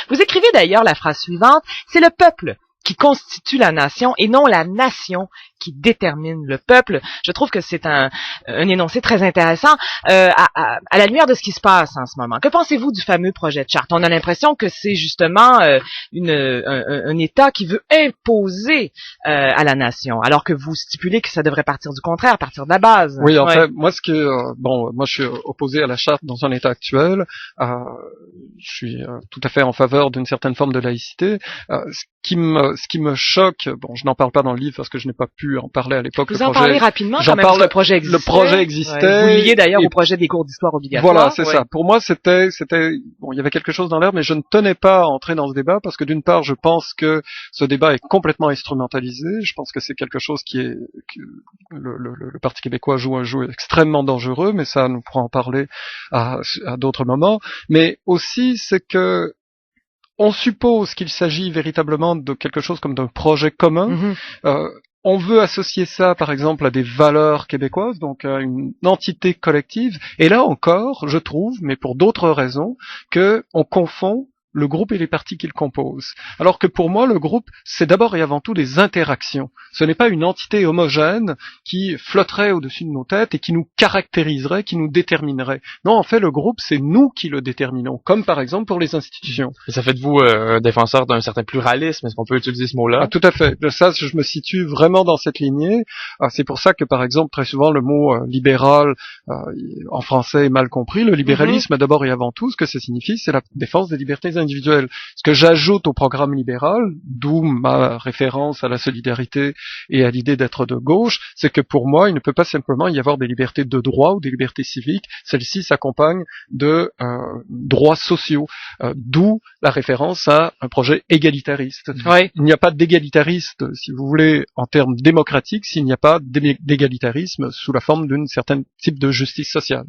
Vous écrivez d'ailleurs la phrase suivante, c'est le peuple qui constitue la nation et non la nation qui détermine le peuple. Je trouve que c'est un énoncé très intéressant à la lumière de ce qui se passe en ce moment. Que pensez-vous du fameux projet de charte? On a l'impression que c'est justement un État qui veut imposer à la nation, alors que vous stipulez que ça devrait partir du contraire, partir de la base. Oui, en fait, moi, moi, je suis opposé à la charte dans son état actuel. Je suis tout à fait en faveur d'une certaine forme de laïcité. Ce qui me choque, bon, je n'en parle pas dans le livre parce que je n'ai pas pu en parler à l'époque. Vous en parlez rapidement quand même, le projet existait. Le projet existait. Ouais. Vous liez d'ailleurs au projet des cours d'histoire obligatoires. Voilà, c'est ça. Pour moi, c'était, bon, il y avait quelque chose dans l'air, mais je ne tenais pas à entrer dans ce débat parce que d'une part, je pense que ce débat est complètement instrumentalisé. Je pense que c'est quelque chose que le Parti québécois joue un jeu extrêmement dangereux, mais ça, nous pourrons en parler à d'autres moments. Mais aussi, c'est que on suppose qu'il s'agit véritablement de quelque chose comme d'un projet commun. On veut associer ça, par exemple, à des valeurs québécoises, donc à une entité collective. Et là encore, je trouve, mais pour d'autres raisons, que on confond le groupe et les partis qu'il compose. Alors que pour moi, le groupe, c'est d'abord et avant tout des interactions. Ce n'est pas une entité homogène qui flotterait au-dessus de nos têtes et qui nous caractériserait, qui nous déterminerait. Non, en fait, le groupe, c'est nous qui le déterminons, comme par exemple pour les institutions. Et ça fait de vous un défenseur d'un certain pluralisme, est-ce qu'on peut utiliser ce mot-là? Tout à fait. Ça, je me situe vraiment dans cette lignée. C'est pour ça que, par exemple, très souvent, le mot libéral en français est mal compris. Le libéralisme, d'abord et avant tout, ce que ça signifie, c'est la défense des libertés individuelles. Ce que j'ajoute au programme libéral, d'où ma référence à la solidarité et à l'idée d'être de gauche, c'est que pour moi, il ne peut pas simplement y avoir des libertés de droit ou des libertés civiques. Celles-ci s'accompagnent de droits sociaux, d'où la référence à un projet égalitariste. Oui. Il n'y a pas d'égalitarisme, si vous voulez, en termes démocratiques, s'il n'y a pas d'égalitarisme sous la forme d'un certain type de justice sociale.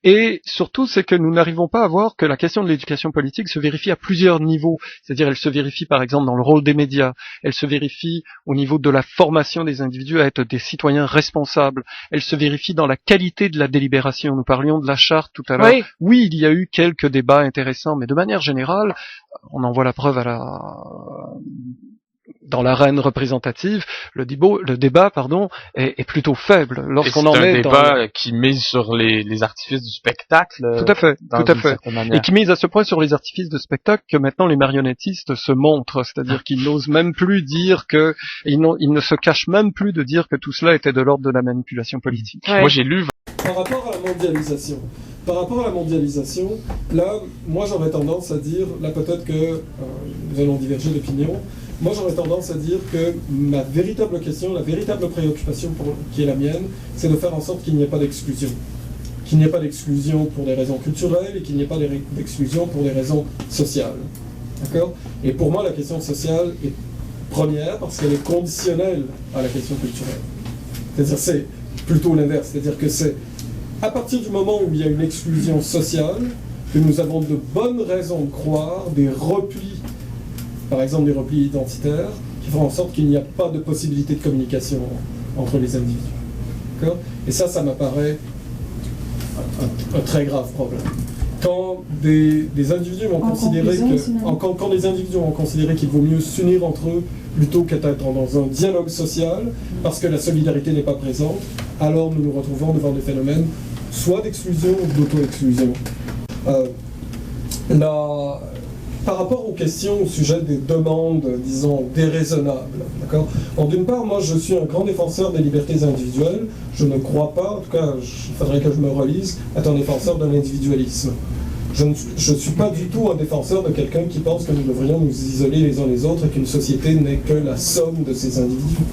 Et surtout, c'est que nous n'arrivons pas à voir que la question de l'éducation politique se vérifie à plusieurs niveaux. C'est-à-dire, elle se vérifie par exemple dans le rôle des médias, elle se vérifie au niveau de la formation des individus à être des citoyens responsables, elle se vérifie dans la qualité de la délibération. Nous parlions de la charte tout à l'heure. Oui, il y a eu quelques débats intéressants, mais de manière générale, on en voit la preuve dans l'arène représentative, le débat, est plutôt faible. Lorsqu'on en est un débat qui mise sur les artifices du spectacle. Tout à fait. Et qui mise à ce point sur les artifices de spectacle que maintenant les marionnettistes se montrent, c'est-à-dire qu'ils n'osent même plus dire ils ne se cachent même plus de dire que tout cela était de l'ordre de la manipulation politique. Ouais. Moi, j'ai lu. Par rapport à la mondialisation, là, moi j'aurais tendance à dire, là peut-être que nous allons diverger d'opinion, moi j'aurais tendance à dire que ma véritable question, la véritable préoccupation qui est la mienne, c'est de faire en sorte qu'il n'y ait pas d'exclusion. Qu'il n'y ait pas d'exclusion pour des raisons culturelles et qu'il n'y ait pas d'exclusion pour des raisons sociales. D'accord ? Et pour moi, la question sociale est première parce qu'elle est conditionnelle à la question culturelle. C'est-à-dire, c'est plutôt l'inverse. C'est-à-dire que c'est à partir du moment où il y a une exclusion sociale que nous avons de bonnes raisons de croire des replis, par exemple des replis identitaires, qui font en sorte qu'il n'y a pas de possibilité de communication entre les individus. D'accord ? Et ça m'apparaît un très grave problème. Quand des individus vont considérer quand des individus vont considérer qu'il vaut mieux s'unir entre eux plutôt qu'être dans un dialogue social, parce que la solidarité n'est pas présente, alors nous nous retrouvons devant des phénomènes soit d'exclusion ou d'auto-exclusion. Par rapport aux questions au sujet des demandes, disons, déraisonnables, d'accord ? Bon, d'une part, moi, je suis un grand défenseur des libertés individuelles. Je ne crois pas, en tout cas, il faudrait que je me relise, être un défenseur de l'individualisme. Je ne suis pas du tout un défenseur de quelqu'un qui pense que nous devrions nous isoler les uns les autres et qu'une société n'est que la somme de ces individus.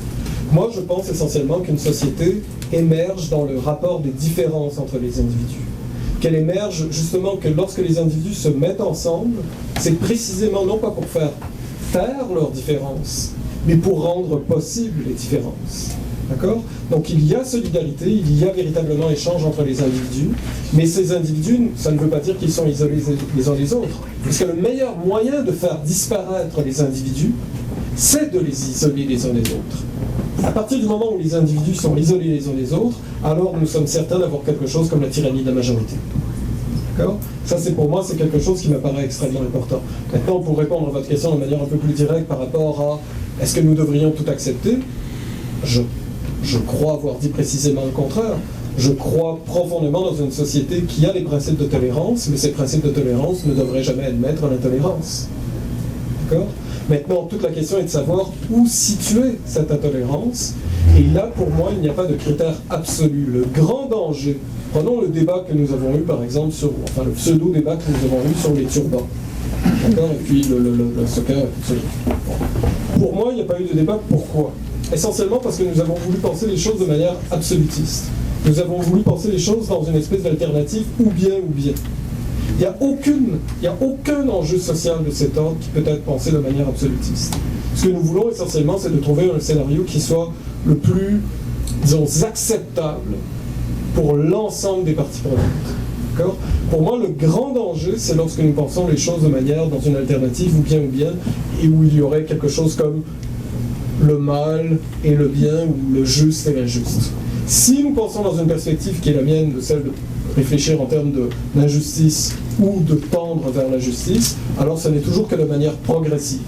Moi, je pense essentiellement qu'une société émerge dans le rapport des différences entre les individus. Qu'elle émerge justement que lorsque les individus se mettent ensemble, c'est précisément non pas pour faire taire leurs différences, mais pour rendre possibles les différences. D'accord ? Donc il y a solidarité, il y a véritablement échange entre les individus, mais ces individus, ça ne veut pas dire qu'ils sont isolés les uns des autres. Parce que le meilleur moyen de faire disparaître les individus, c'est de les isoler les uns des autres. À partir du moment où les individus sont isolés les uns des autres, alors nous sommes certains d'avoir quelque chose comme la tyrannie de la majorité. D'accord ? Ça, c'est pour moi, c'est quelque chose qui m'apparaît extrêmement important. Maintenant, pour répondre à votre question de manière un peu plus directe par rapport à est-ce que nous devrions tout accepter ? Je crois avoir dit précisément le contraire. Je crois profondément dans une société qui a les principes de tolérance, mais ces principes de tolérance ne devraient jamais admettre l'intolérance. D'accord ? Maintenant, toute la question est de savoir où situer cette intolérance. Et là, pour moi, il n'y a pas de critère absolu. Le grand danger, prenons le débat que nous avons eu, par exemple, le pseudo-débat que nous avons eu sur les turbans. D'accord ? Et puis le soccer, etc. Pour moi, il n'y a pas eu de débat. Pourquoi ? Essentiellement parce que nous avons voulu penser les choses de manière absolutiste. Nous avons voulu penser les choses dans une espèce d'alternative ou bien. Il n'y a aucun enjeu social de cet ordre qui peut être pensé de manière absolutiste. Ce que nous voulons essentiellement, c'est de trouver un scénario qui soit le plus, disons, acceptable pour l'ensemble des parties prenantes. D'accord ? Pour moi, le grand danger, c'est lorsque nous pensons les choses de manière dans une alternative ou bien, et où il y aurait quelque chose comme le mal et le bien, ou le juste et l'injuste. Si nous pensons dans une perspective qui est la mienne, de celle de réfléchir en termes d'injustice ou de tendre vers la justice, alors ce n'est toujours que de manière progressive.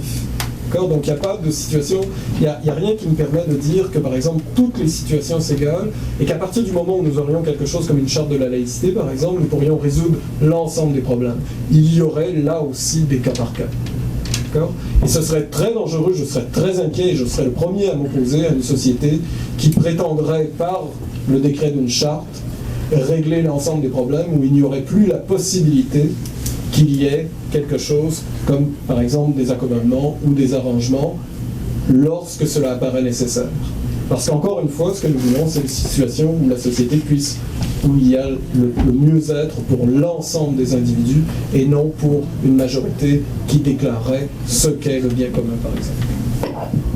D'accord ? Donc il n'y a pas de situation, il n'y a rien qui nous permet de dire que par exemple toutes les situations s'égalent et qu'à partir du moment où nous aurions quelque chose comme une charte de la laïcité par exemple, nous pourrions résoudre l'ensemble des problèmes. Il y aurait là aussi des cas par cas. D'accord ? Et ce serait très dangereux, je serais très inquiet et je serais le premier à m'opposer à une société qui prétendrait par le décret d'une charte régler l'ensemble des problèmes où il n'y aurait plus la possibilité qu'il y ait quelque chose comme par exemple des accommodements ou des arrangements lorsque cela apparaît nécessaire. Parce qu'encore une fois, ce que nous voulons, c'est une situation où la société où il y a le mieux-être pour l'ensemble des individus et non pour une majorité qui déclarerait ce qu'est le bien commun, par exemple.